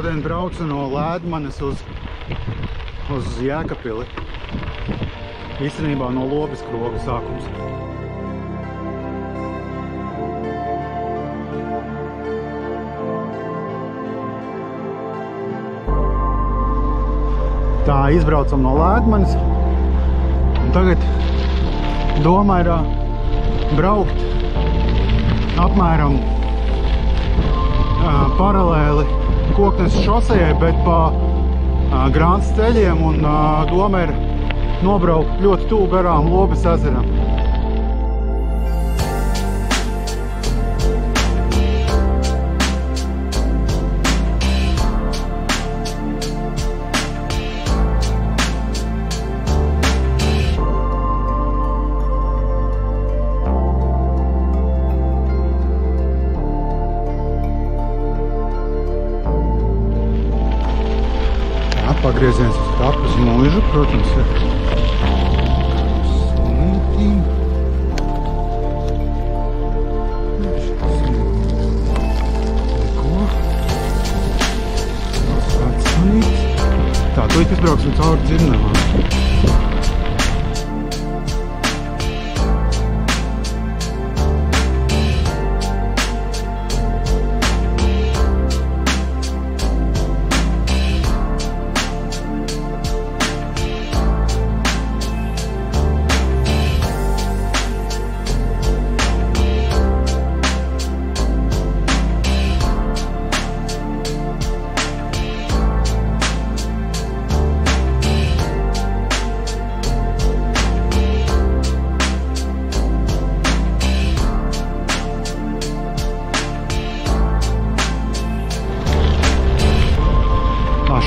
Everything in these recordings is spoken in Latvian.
Šodien braucu no Lēdmanes uz Jēkabpili. Īstenībā no Lobiskroga sākums. Tā, izbraucam no Lēdmanes. Un tagad doma ir braukt apmēram paralēli Koknes šosejai, bet pa Grāns ceļiem, un doma ir nobraukt ļoti tuvu garām Lobes ezeram. Pagrieziens uz Kapus mūžu, protams, ir slītī. Neko. Kāds sanīts. Tā, tūlīt izbrauksim cauri Dzirnavām.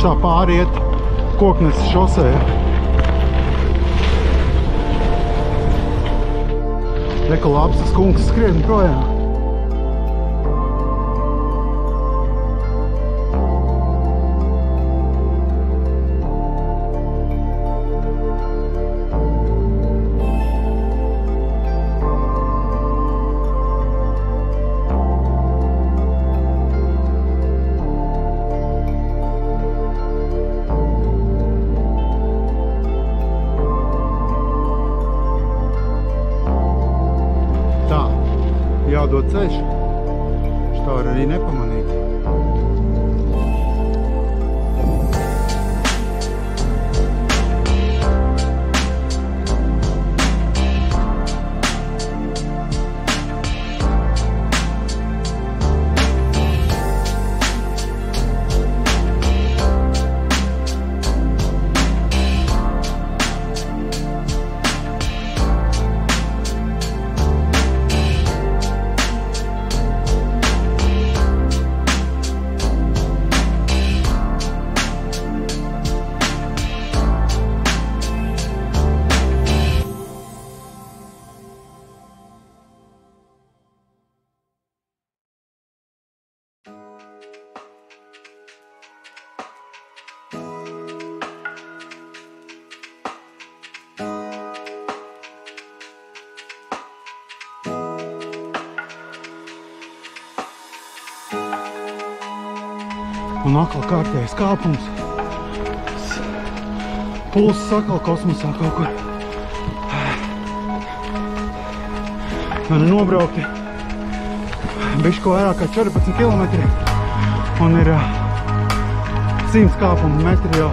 Tā pāriet Koknes šosejā. Reka labs, tas kungs skrien projām. Jādod ceļš, tā var arī nepamanīt. Un atkal kārtējais kāpums. Pulss atkal kosmosā kaut kur. Man ir nobraukti bišķi vairāk kā 14 kilometri un ir 100 kāpumu metri jau.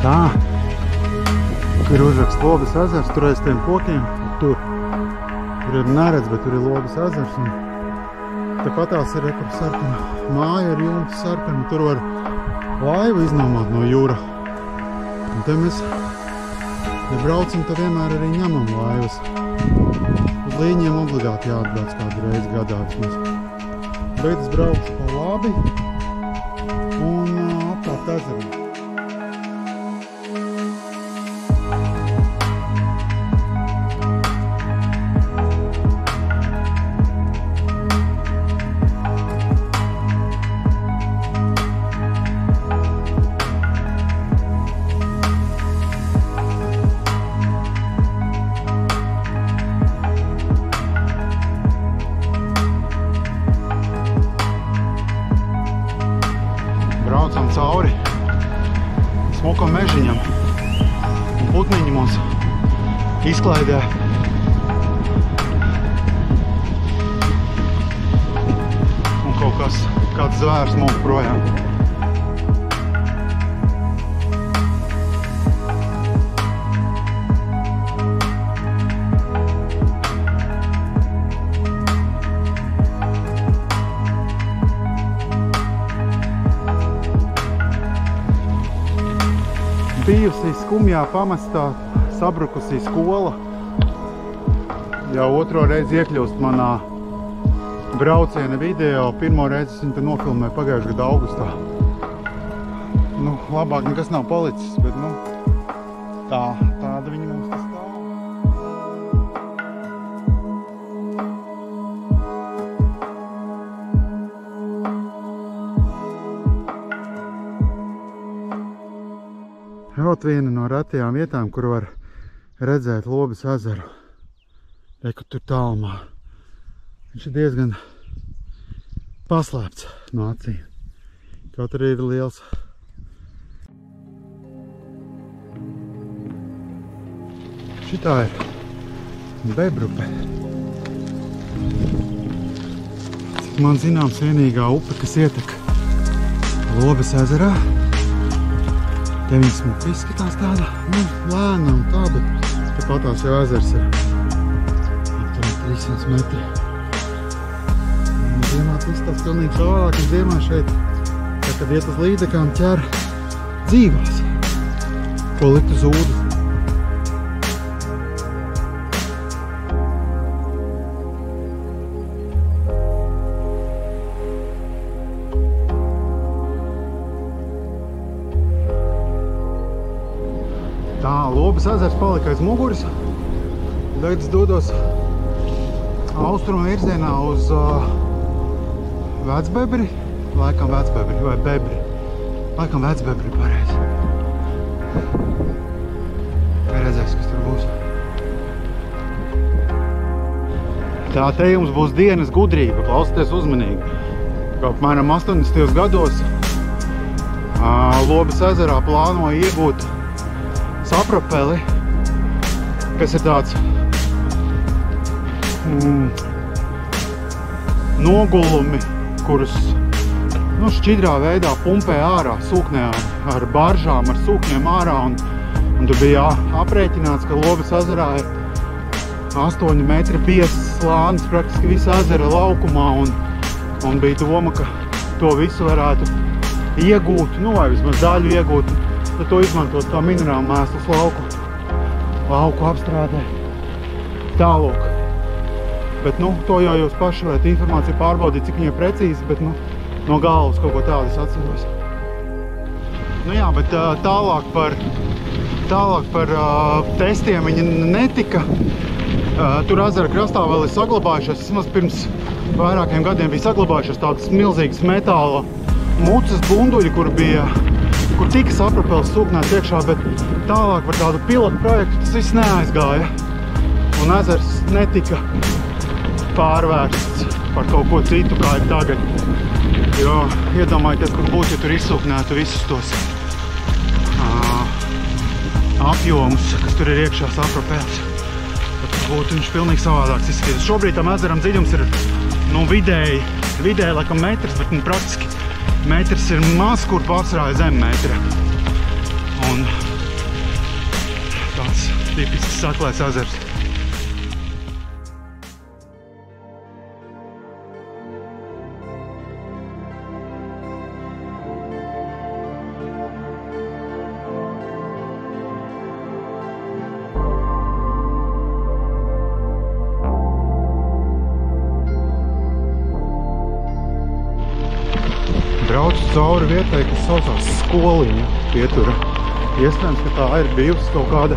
Tā, ir uzraksts Lobes ezers, tur aiz tiem kokiem, tur tur ir neredz, bet tur ir Lobas ezers. Tāpatās ir sarkana māja ar jumtu sarkanu. Tur var laivu iznomāt no jūra. Un te mēs, ja braucam, tad vienmēr arī ņemam laivas. Uz līņiem obligāti jāatbrauc kādu reizi gadā vismaz. Tagad es braucu pa labi un apkārt ezeram. Braucam cauri smukam mežiņam un putniņi mums izklaidē. Un kāds zvērs mūk projām. Bijusī skumjā pamestā sabrukusī skola jau otro reizi iekļūst manā brauciena video. Pirmo reizi es viņu te nofilmēju pagājušajā gada augustā. Nu, labāk nekas nav palicis, bet nu, tāda viņa mums tas stāv. Kaut viena no retajām vietām, kur var redzēt Lobas ezeru. Reku tur tālumā. Viņš ir diezgan paslēpts no acīm. Kaut arī ir liels. Šitā ir Bebrupe. Cik man zināms, vienīgā upe, kas ietek Lobas ezerā. Te viņa smuka izskatās tāda, lēna un tā, bet tāpatās jau ezers ir aptuveni 300 metri. Un ziemā tas izstāsts pilnīgi savādāk, un ziemā šeit, kad iet uz līdzekām, ķer dzīvās, ko likt uz ūdens. Tā, Lobas ezers palika aiz muguras. Tagad es dodos austrumu virzienā uz Vecbebri. Laikam Vecbebri vai Bebri. Laikam Vecbebri pareizi. Redzēs, kas tur būs. Tā te jums būs dienas gudrība. Klausieties uzmanīgi. Apmēram 80. gados Lobas ezerā plānoja iegūt sapropeli, kas ir tāds nogulumi, kurus šķidrā veidā pumpē ārā sūknē ar baržām, ar sūkņiem ārā. Un tur bija aprēķināts, ka Lobas ezerā ir 8 metri biezs slānis praktiski visa ezera laukumā. Un bija doma, ka to visu varētu iegūt, vai vismaz daļu iegūt, tad to izmantot kā minerālu mēslus lauku apstrādē. Tālūk. Bet, to jau jūs paši varat informāciju pārbaudīt, cik viņa ir precīzi, bet, no galvas kaut ko tādu es atceros. Jā, bet tālāk par testiem viņa netika. Tur ezera krastā vēl ir saglabājušies, vismaz pirms vairākiem gadiem bija saglabājušies tādas milzīgas metāla mucas bunduļi, kur tika sapropels sūknēts iekšā, bet tālāk par tādu pilotu projektu tas viss neaizgāja. Un ezers netika pārvērsts par kaut ko citu, kā ir tagad. Jo iedomājieties, kur būtu, ja tur izsūknētu visus tos apjomus, kas tur ir iekšā sapropels. Tad būtu viņš pilnīgi savādāks izskatās. Šobrīd tam ezeram dziļums ir vidēji laikam metrs, bet praktiski metrs ir maz, kur pārsvarā zem metra. Un tāds tipisks saklais ezers. Braucu cauri vietai, kas saucās Skoliņa pietura. Iespējams, ka tā ir bijusi kaut kāda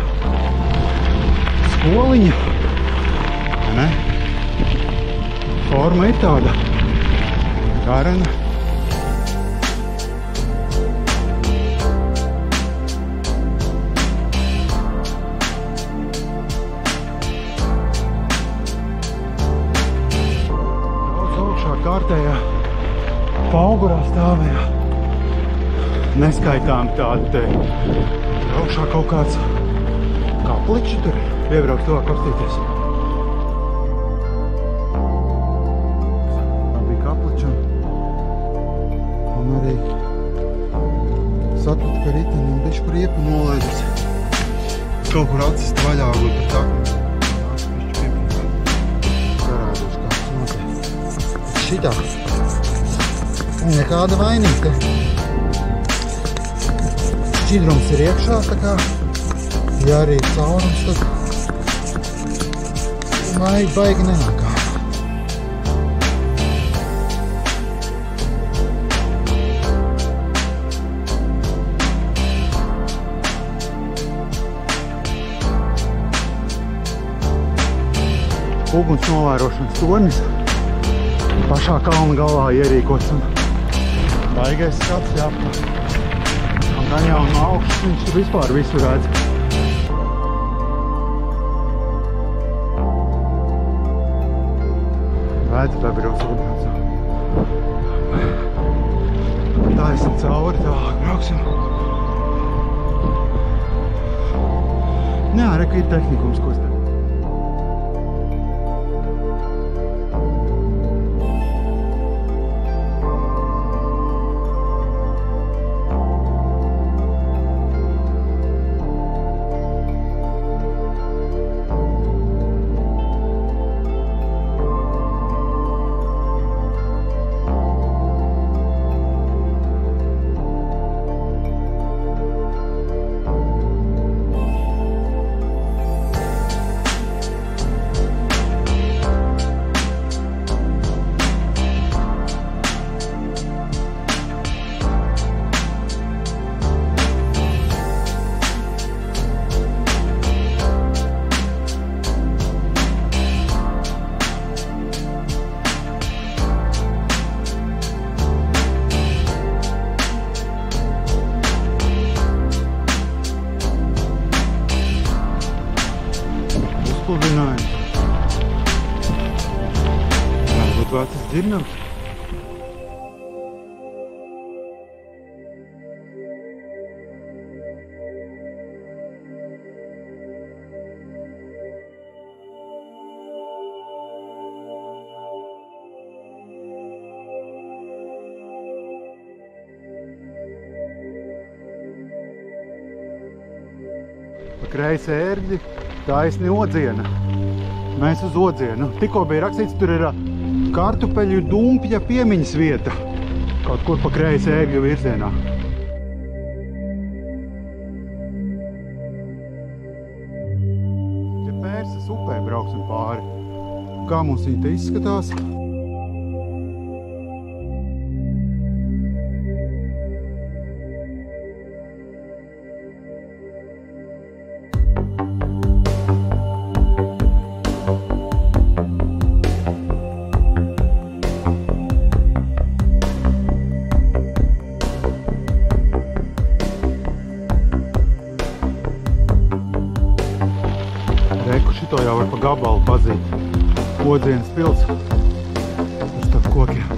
skoliņa. Ne? Forma ir tāda garena. Daudz augšā kārtējā Paugurā stāvējā. Neskaitām tādu te augšā kaut kāds kapličs tur piebrauks to kastīties. Tā bija kapliča un arī sapratu, ka riteni un bišķi par iepu nolaidus. Kaut kur atsist vaļā un par taku. Parādīšu, kā tas notiek. Šitā. Nekāda vainīga. Šķidrums ir iekšā, tā kā, ja arī caurums, tad baigi nenākā. Uguns novērošanas tornis pašā kalna galā ierīkots un baigais skats jāpā. Un gan jau no augšas viņš tur vispār visu redz. Redz bebrils ūdens. Taisam cauri, tālāk brauksim. Nē, reka ir tehnikums, ko es te. Uzpludinājums. Varbūt vecas dzirnams. Pa kreisi ērģi taisni Odziena. Mēs uz Odzienu. Tikko bija rakstīts, tur ir kartupeļu dumpja piemiņas vieta. Kaut kur pa kreisi ērģu virzienā. Ja Pērsas upē brauksim pāri. Kā mums viņa te izskatās? Šito jau var pa gabalu pazīt. Odzienas pils uz starp kokiem.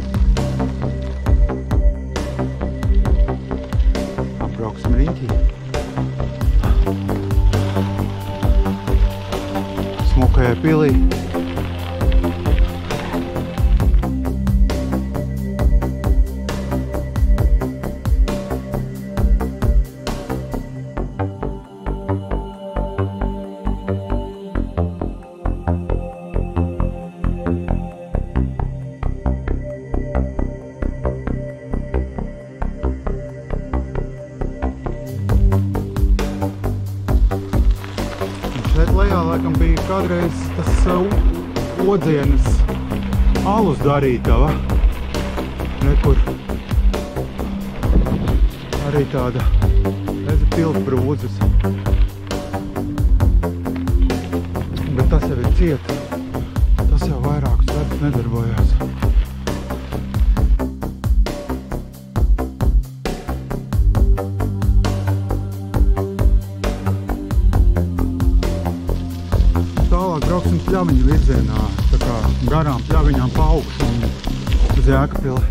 Apbrauksim riņķī. Smukajai pilī. Lejā laikam bija kādreiz tas Odzienas alus darītava. Rekur arī tāda pils brūzes. Bet tas jau ir ciet. Tas jau vairākus gadus nedarbojās. Tālāk brauksim Pļaviņu virzienā, tā kā garām Pļaviņām pa augšu un uz Jēkabpili.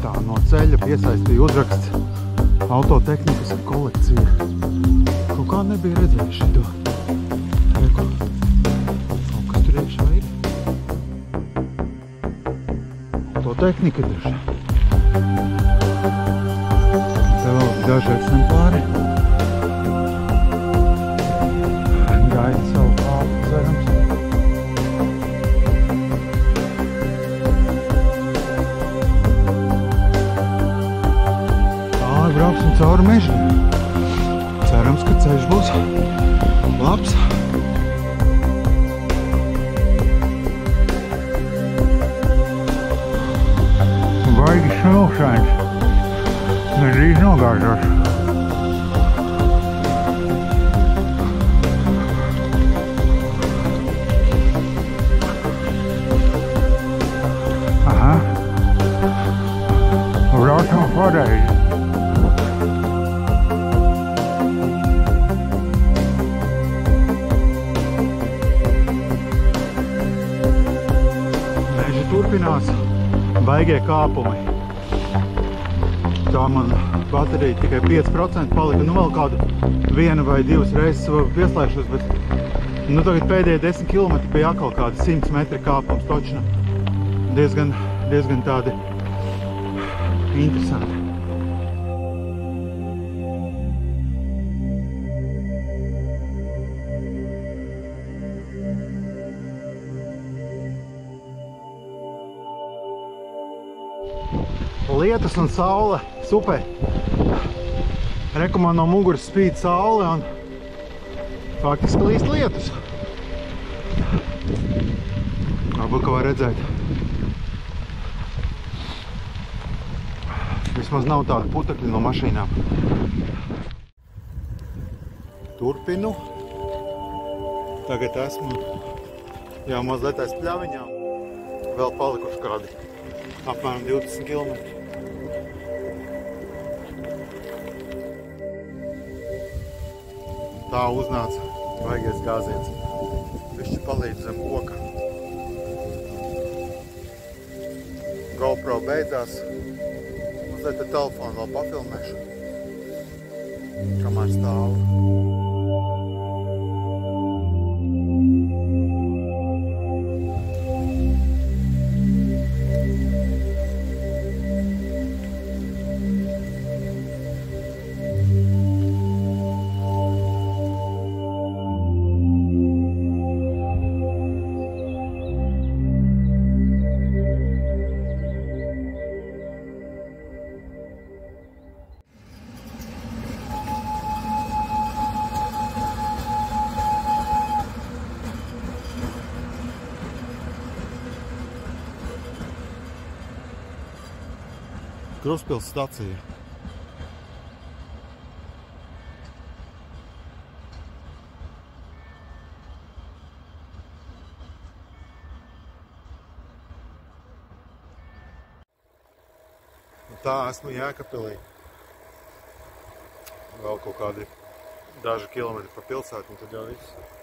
Tā no ceļa piesaistīja uzraksts autotehnikas kolekcija. Kaut kā nebija redzējuši šito. Reku, kaut kas tur iekšā ir. Autotehnika daži. Te vēl daži eksemplāri. Gaida savu kāpu, cerams. Tālāk brauksim cauri mežam. Cerams, ka ceļš būs labs. Baigi smilšains. Nedrīz nogāžos. Braucam pareizi. Meži turpinās, baigie kāpumi. Tā man baterija tikai 5% palika, nu vēl kādu 1 vai 2 reizes pieslēgšos, bet nu tagad pēdējie 10 km bija atkal kādi 100 metri kāpums točna. Diezgan tādi interesanti. Lietus un saule, super. Reku man no muguras spīd saule un faktiski līst lietus. Varbūt, ka var redzēt. Vismaz nav tāda putekļa no mašīnām. Turpinu. Tagad esmu jau mazliet aiz Pļaviņām. Vēl palikuši kādi apmēram 20 km. Tā uznāca vaigies gāziens. Višķi palīdz zem koka. GoPro beidzās. Mazliet ar telefonu vēl pafilmēšu, kamēr stāvu. Kruspils stacija. Tā esmu Jēkabpilī. Vēl kaut kādi daži kilometri pa pilsētu un tad jau viss.